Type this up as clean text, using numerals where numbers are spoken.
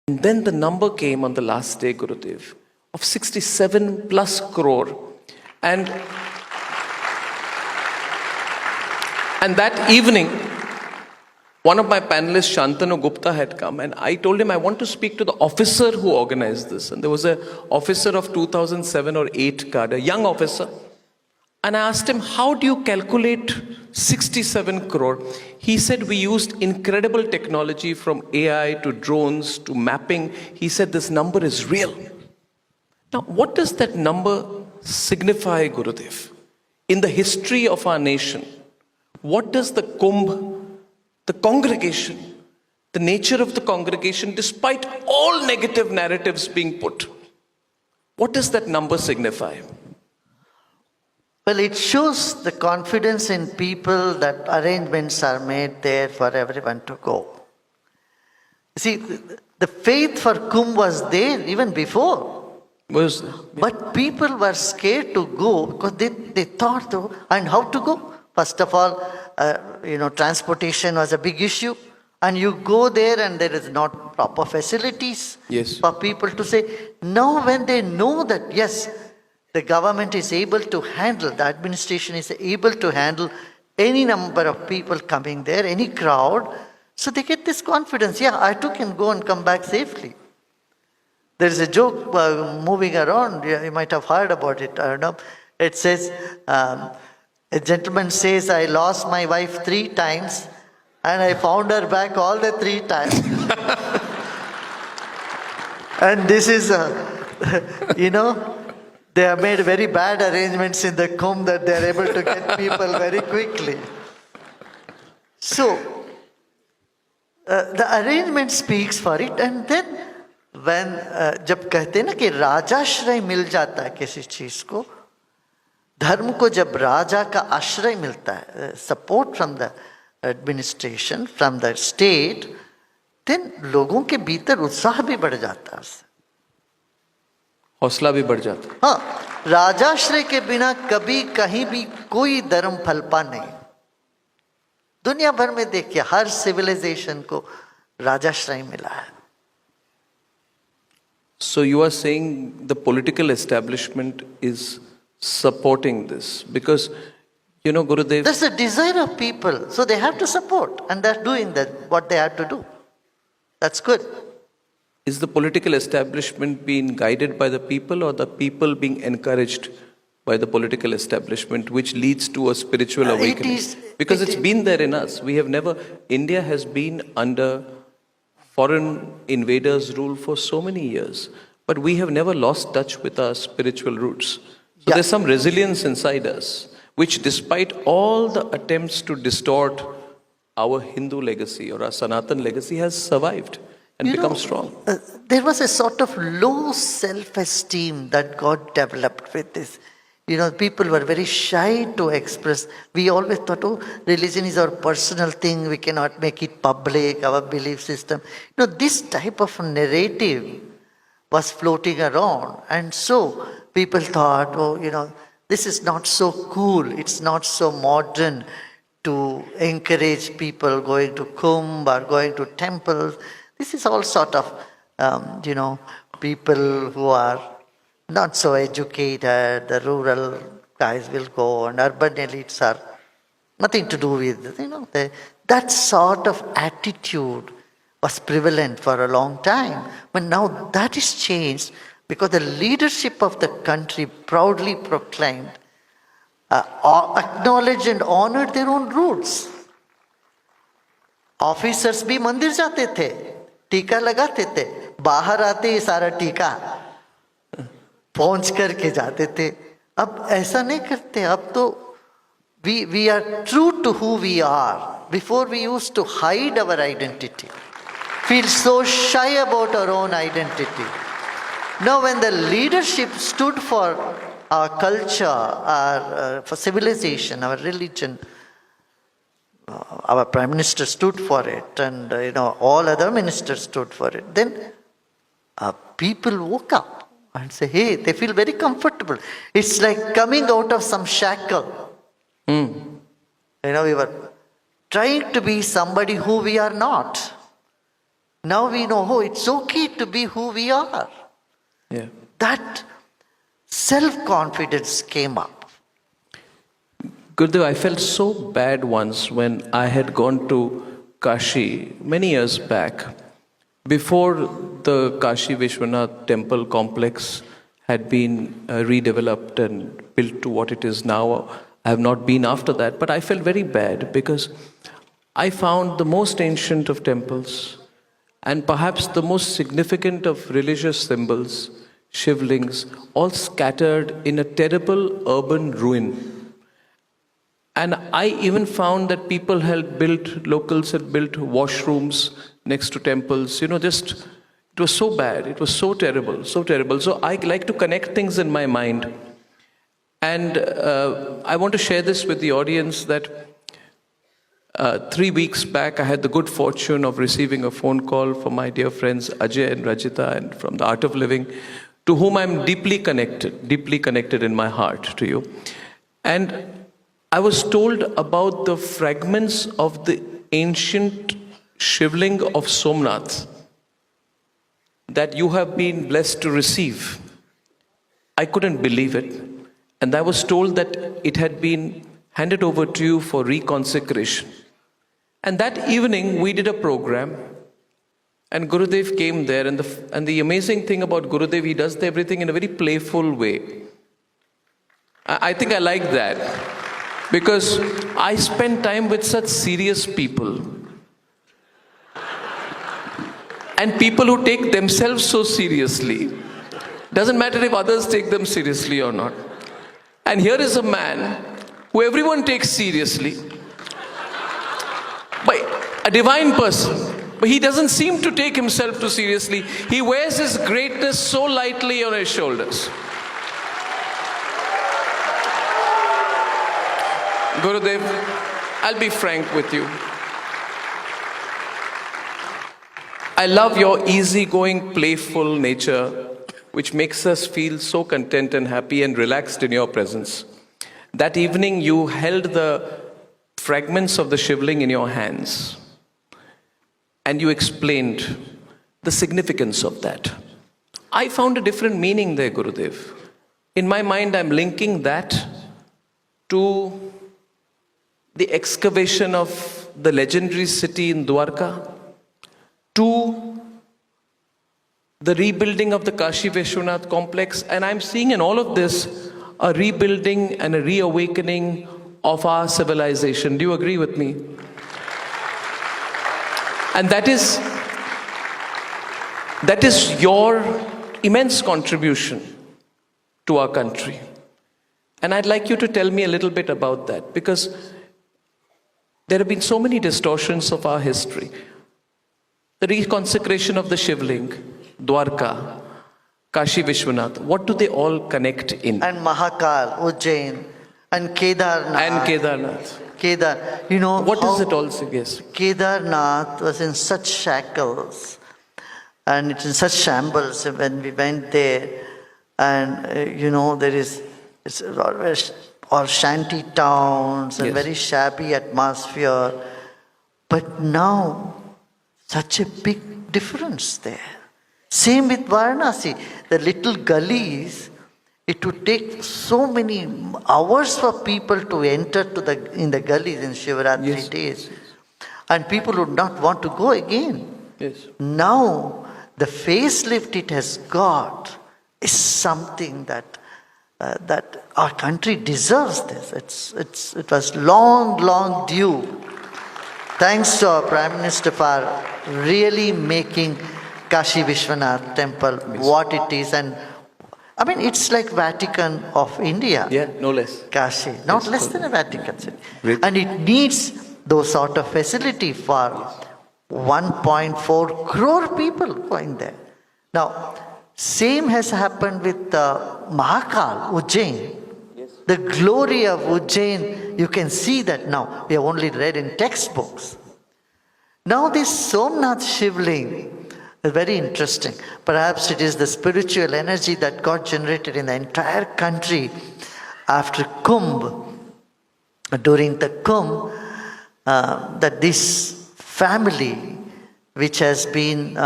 And then the number came on the last day, Gurudev, of 67 plus crore. And that evening, one of my panelists, Shantanu Gupta, had come, and I told him I want to speak to the officer who organized this. And there was an officer of 2007 or 8 card, a young officer. And I asked him, how do you calculate 67 crore? He said, we used incredible technology from AI to drones to mapping. He said, this number is real. Now, what does that number signify, Gurudev? In the history of our nation, what does the Kumbh, the congregation, the nature of the congregation, despite all negative narratives being put, what does that number signify? Well, it shows the confidence in people that arrangements are made there for everyone to go. See, the faith for Kumbh was there even before. But people were scared to go because they thought, and how to go? First of all, transportation was a big issue. And you go there and there is not proper facilities for people to say. Now when they know that, yes, the government is able to handle, the administration is able to handle any number of people coming there, any crowd, so they get this confidence. Yeah, I too can go and come back safely. There is a joke moving around, you might have heard about it, I don't know. It says, a gentleman says, I lost my wife 3 times and I found her back all the 3 times. And this is, they have made very bad arrangements in the Kumbh that they are able to get people very quickly. So, the arrangement speaks for it. And then, when जब कहते हैं ना कि राजाश्रय मिल जाता है किसी चीज को, धर्म को जब राजा का आश्रय मिलता है, support from the administration, from the state, then लोगों के भीतर उत्साह भी बढ़ जाता है उससे, हौसला भी बढ़ जाता है. हाँ, राजाश्रय के बिना कभी कहीं भी कोई धर्म फलपा नहीं. दुनिया भर में देखिए हर सिविलाइजेशन को राजाश्रय मिला है. So you are saying the political establishment is supporting this because, Gurudev... That's the desire of people. So they have to support and they're doing that, what they have to do. That's good. Is the political establishment being guided by the people or the people being encouraged by the political establishment, which leads to a spiritual awakening? Because it's been there in us. India has been under foreign invaders' rule for so many years, but we have never lost touch with our spiritual roots. So there's some resilience inside us, which despite all the attempts to distort our Hindu legacy or our Sanatan legacy has survived and become strong. There was a sort of low self-esteem that got developed with this. People were very shy to express. We always thought, religion is our personal thing. We cannot make it public, our belief system. This type of narrative was floating around. And so people thought, this is not so cool. It's not so modern to encourage people going to Kumbh or going to temples. This is all sort of, people who are not so educated, the rural guys will go and urban elites are nothing to do with, that sort of attitude was prevalent for a long time. But now that is changed because the leadership of the country proudly proclaimed, acknowledged and honored their own roots. Officers भी मंदिर जाते थे, टीका लगाते थे, बाहर आते ही सारा टीका पहुंच करके जाते थे. अब ऐसा नहीं करते. अब तो we are true to who we are. Before we used to hide our identity, feel so shy about our own identity. Now when the leadership stood for our culture, for civilization, our religion, our Prime Minister stood for it, and all other ministers stood for it, then people woke up and say, hey, they feel very comfortable. It's like coming out of some shackle. We were trying to be somebody who we are not. Now we know, oh, it's okay to be who we are. Yeah. That self-confidence came up. Gurudev, I felt so bad once when I had gone to Kashi many years back, before the Kashi Vishwanath temple complex had been redeveloped and built to what it is now. I have not been after that, but I felt very bad because I found the most ancient of temples and perhaps the most significant of religious symbols, shivlings, all scattered in a terrible urban ruin. And I even found that people had built, locals had built washrooms next to temples. It was so bad. It was so terrible, so terrible. So I like to connect things in my mind. And I want to share this with the audience that 3 weeks back, I had the good fortune of receiving a phone call from my dear friends Ajay and Rajita and from the Art of Living, to whom I'm deeply connected in my heart to you. And I was told about the fragments of the ancient shivling of Somnath that you have been blessed to receive. I couldn't believe it. And I was told that it had been handed over to you for reconsecration. And that evening we did a program and Gurudev came there, and the amazing thing about Gurudev, he does everything in a very playful way. I think I like that because I spend time with such serious people and people who take themselves so seriously. Doesn't matter if others take them seriously or not. And here is a man who everyone takes seriously, but a divine person. But he doesn't seem to take himself too seriously. He wears his greatness so lightly on his shoulders. Gurudev, I'll be frank with you. I love your easygoing, playful nature, which makes us feel so content and happy and relaxed in your presence. That evening, you held the fragments of the shivling in your hands. And you explained the significance of that. I found a different meaning there, Gurudev. In my mind, I'm linking that to the excavation of the legendary city in Dwarka, to the rebuilding of the Kashi Vishwanath complex. And I'm seeing in all of this a rebuilding and a reawakening of our civilization. Do you agree with me? And that is your immense contribution to our country. And I'd like you to tell me a little bit about that, because there have been so many distortions of our history. The reconsecration of the Shivling, Dwarka, Kashi Vishwanath, what do they all connect in? And Mahakal, Ujjain, and Kedarnath. And Kedarnath. What does it all suggest? Kedarnath was in such shackles and it's in such shambles when we went there. And it's always all shanty towns and very shabby atmosphere. But now, such a big difference there. Same with Varanasi. The little gullies, it would take so many hours for people to enter in the gullies in Shivaratri days. And people would not want to go again. Yes. Now, the facelift it has got is something that our country deserves this. It was long due. Thanks to our Prime Minister for really making Kashi Vishwanath temple what it is. And I mean, it's like Vatican of India. Yeah, no less. Kashi, not less than a Vatican city. Really? And it needs those sort of facility for 1.4 crore people going there. Now, same has happened with Mahakal, Ujjain. Yes. The glory of Ujjain, you can see that now. We have only read in textbooks. Now this Somnath Shivling is very interesting. Perhaps it is the spiritual energy that got generated in the entire country after Kumbh. During the Kumbh, that this family which has been